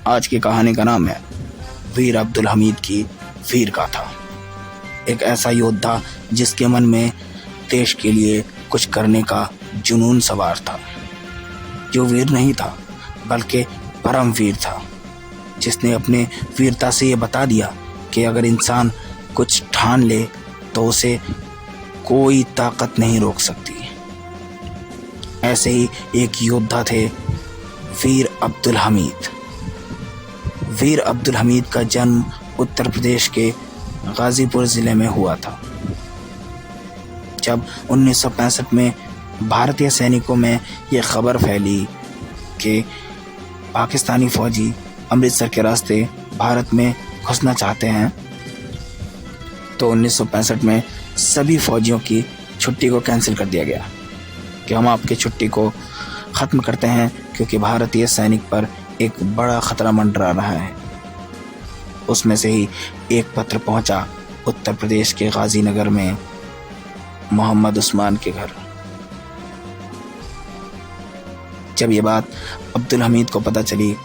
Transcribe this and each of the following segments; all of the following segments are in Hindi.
आज की कहानी का नाम है वीर अब्दुल हमीद की वीर गाथा। एक ऐसा योद्धा जिसके मन में देश के लिए कुछ करने का जुनून सवार था, जो वीर नहीं था बल्कि परम वीर था, जिसने अपने वीरता से ये बता दिया कि अगर इंसान कुछ ठान ले तो उसे कोई ताकत नहीं रोक सकती। ऐसे ही एक योद्धा थे वीर अब्दुल हमीद। वीर अब्दुल हमीद का जन्म उत्तर प्रदेश के गाज़ीपुर ज़िले में हुआ था। जब 1965 में भारतीय सैनिकों में ये खबर फैली कि पाकिस्तानी फ़ौजी अमृतसर के रास्ते भारत में घुसना चाहते हैं, तो 1965 में सभी फ़ौजियों की छुट्टी को कैंसिल कर दिया गया कि हम आपकी छुट्टी को ख़त्म करते हैं, क्योंकि भारतीय सैनिक पर एक बड़ा ख़तरा मंडरा रहा है। उसमें से ही एक पत्र पहुंचा उत्तर प्रदेश के गाज़ीनगर में मोहम्मद उस्मान के घर। जब ये बात अब्दुल हमीद को पता चली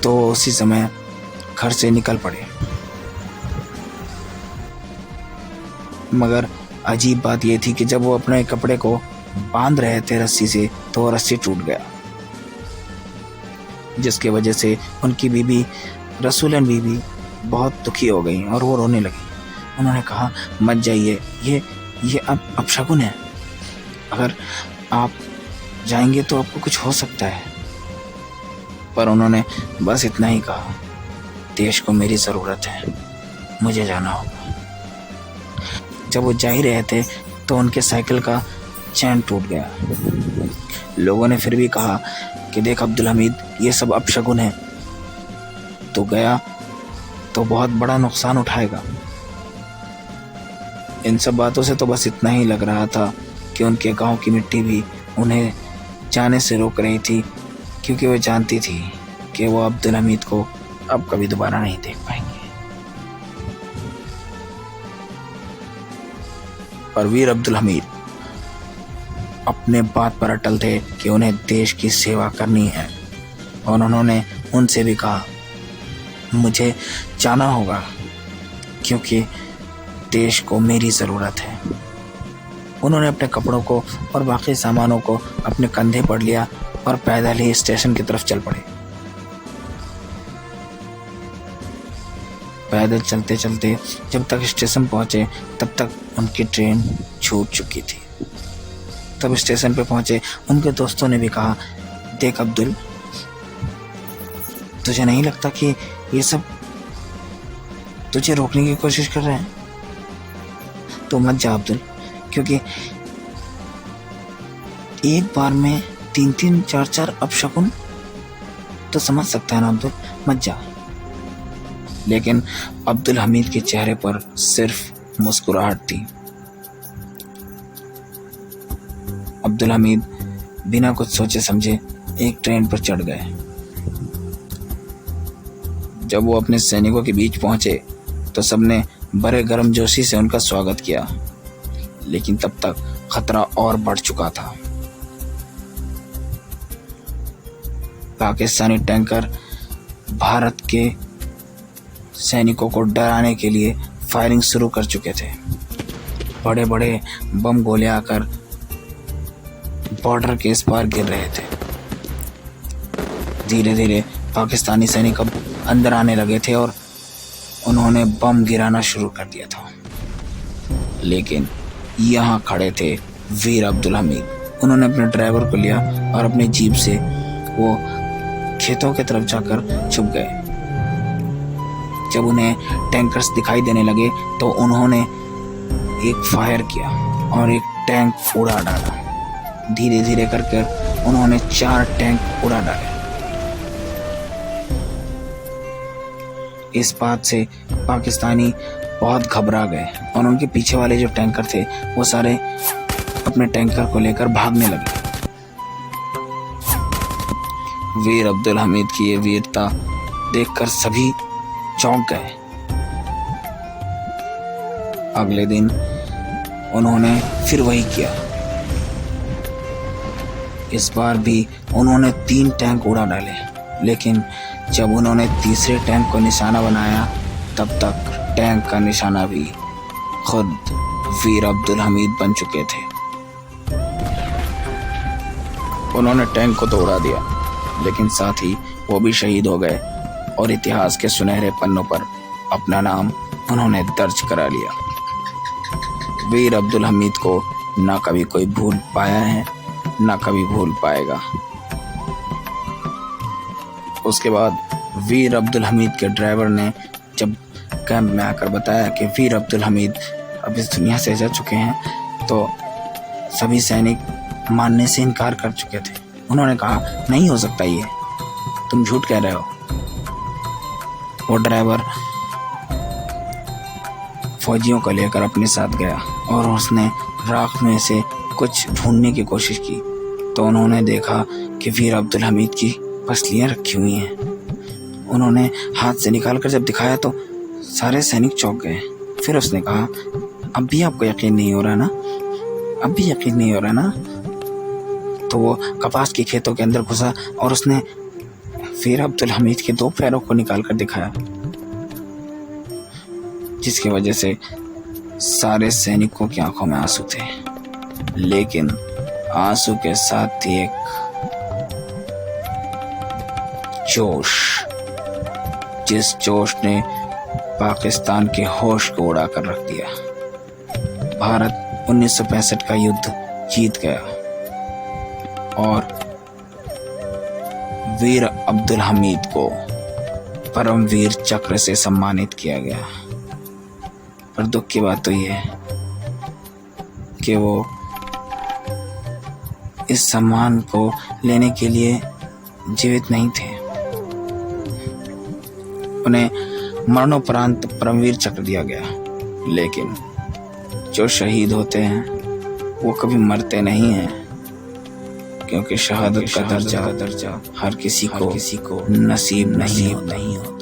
तो उसी समय घर से निकल पड़े। मगर अजीब बात यह थी कि जब वो अपने कपड़े को बांध रहे थे रस्सी से, तो वो रस्सी टूट गया, जिसके वजह से उनकी बीबी रसूलन बीबी बहुत दुखी हो गई और वो रोने लगी। उन्होंने कहा, मत जाइए, ये अब अपशगुन है, अगर आप जाएंगे तो आपको कुछ हो सकता है। पर उन्होंने बस इतना ही कहा, देश को मेरी ज़रूरत है, मुझे जाना होगा। जब वो जा ही रहे थे तो उनके साइकिल का चैन टूट गया। लोगों ने फिर भी कहा कि देख अब्दुल हमीद, ये सब अपशगुन है, तो गया तो बहुत बड़ा नुकसान उठाएगा। इन सब बातों से तो बस इतना ही लग रहा था कि उनके गांव की मिट्टी भी उन्हें जाने से रोक रही थी, क्योंकि वो जानती थी कि वो अब्दुल हमीद को अब कभी दोबारा नहीं देख पाएंगे। पर वीर अब्दुल हमीद अपने बात पर अटल थे कि उन्हें देश की सेवा करनी है, और उन्होंने उनसे भी कहा, मुझे जाना होगा, क्योंकि देश को मेरी ज़रूरत है। उन्होंने अपने कपड़ों को और बाकी सामानों को अपने कंधे पर लिया और पैदल ही स्टेशन की तरफ चल पड़े। पैदल चलते चलते जब तक स्टेशन पहुंचे तब तक उनकी ट्रेन छूट चुकी थी। तब स्टेशन पे पहुंचे, उनके दोस्तों ने भी कहा, देख अब्दुल, तुझे नहीं लगता कि ये सब तुझे रोकने की कोशिश कर रहे हैं? तो मत जा अब्दुल, क्योंकि एक बार में 3-3, 4-4 अपशगुन तो समझ सकता है ना अब्दुल, मत जा। लेकिन अब्दुल हमीद के चेहरे पर सिर्फ मुस्कुराहट थी। अब्दुल हमीद बिना कुछ सोचे समझे एक ट्रेन पर चढ़ गए। जब वो अपने सैनिकों के बीच पहुंचे तो सबने बड़े गर्मजोशी से उनका स्वागत किया, लेकिन तब तक खतरा और बढ़ चुका था। पाकिस्तानी टैंकर भारत के सैनिकों को डराने के लिए फायरिंग शुरू कर चुके थे। बड़े बड़े बम गोले आकर बॉर्डर के इस पार गिर रहे थे। धीरे धीरे पाकिस्तानी सैनिक अब अंदर आने लगे थे और उन्होंने बम गिराना शुरू कर दिया था। लेकिन यहाँ खड़े थे वीर अब्दुल हमीद। उन्होंने अपने ड्राइवर को लिया और अपनी जीप से वो खेतों की तरफ जाकर छुप गए। जब उन्हें टैंकर्स दिखाई देने लगे तो उन्होंने एक फायर किया और एक टैंक उड़ा डाला। धीरे धीरे करके उन्होंने 4 टैंक उड़ा डाले। इस बात से पाकिस्तानी बहुत घबरा गए और उनके पीछे वाले जो टैंकर थे वो सारे अपने टैंकर को लेकर भागने लगे। वीर अब्दुल हमीद की ये वीरता देखकर सभी चौंक गए। अगले दिन उन्होंने फिर वही किया। इस बार भी उन्होंने 3 टैंक उड़ा डाले लेकिन जब उन्होंने तीसरे टैंक को निशाना बनाया तब तक टैंक का निशाना भी खुद वीर अब्दुल हमीद बन चुके थे। उन्होंने टैंक को तो उड़ा दिया, लेकिन साथ ही वो भी शहीद हो गए और इतिहास के सुनहरे पन्नों पर अपना नाम उन्होंने दर्ज करा लिया। वीर अब्दुल हमीद को ना कभी कोई भूल पाया है, ना कभी भूल पाएगा। उसके बाद वीर अब्दुल हमीद के ड्राइवर ने जब कैंप में आकर बताया कि वीर अब्दुल हमीद अब इस दुनिया से जा चुके हैं, तो सभी सैनिक मानने से इनकार कर चुके थे। उन्होंने कहा, नहीं हो सकता, ये तुम झूठ कह रहे हो। वो ड्राइवर फौजियों को लेकर अपने साथ गया और उसने राख में से कुछ ढूंढने की कोशिश की, तो उन्होंने देखा कि वीर अब्दुल हमीद की पसलियाँ रखी हुई हैं। उन्होंने हाथ से निकाल कर जब दिखाया तो सारे सैनिक चौंक गए। फिर उसने कहा, अब भी आपको यकीन नहीं हो रहा ना? अब भी यकीन नहीं हो रहा ना? तो वो कपास के खेतों के अंदर घुसा और उसने वीर अब्दुल हमीद के 2 पैरों को निकाल कर दिखाया, जिसकी वजह से सारे सैनिकों की आंखों में आंसू थे। लेकिन आंसू के साथ ही एक जोश, जिस जोश ने पाकिस्तान के होश को उड़ा कर रख दिया। भारत 1965 का युद्ध जीत गया और वीर अब्दुल हमीद को परमवीर चक्र से सम्मानित किया गया। पर दुख की बात तो ये है कि वो इस सम्मान को लेने के लिए जीवित नहीं थे। उन्हें मरणोपरांत परमवीर चक्र दिया गया, लेकिन जो शहीद होते हैं वो कभी मरते नहीं हैं, क्योंकि शहादत का दर्जा हर किसी को नसीब नहीं होता।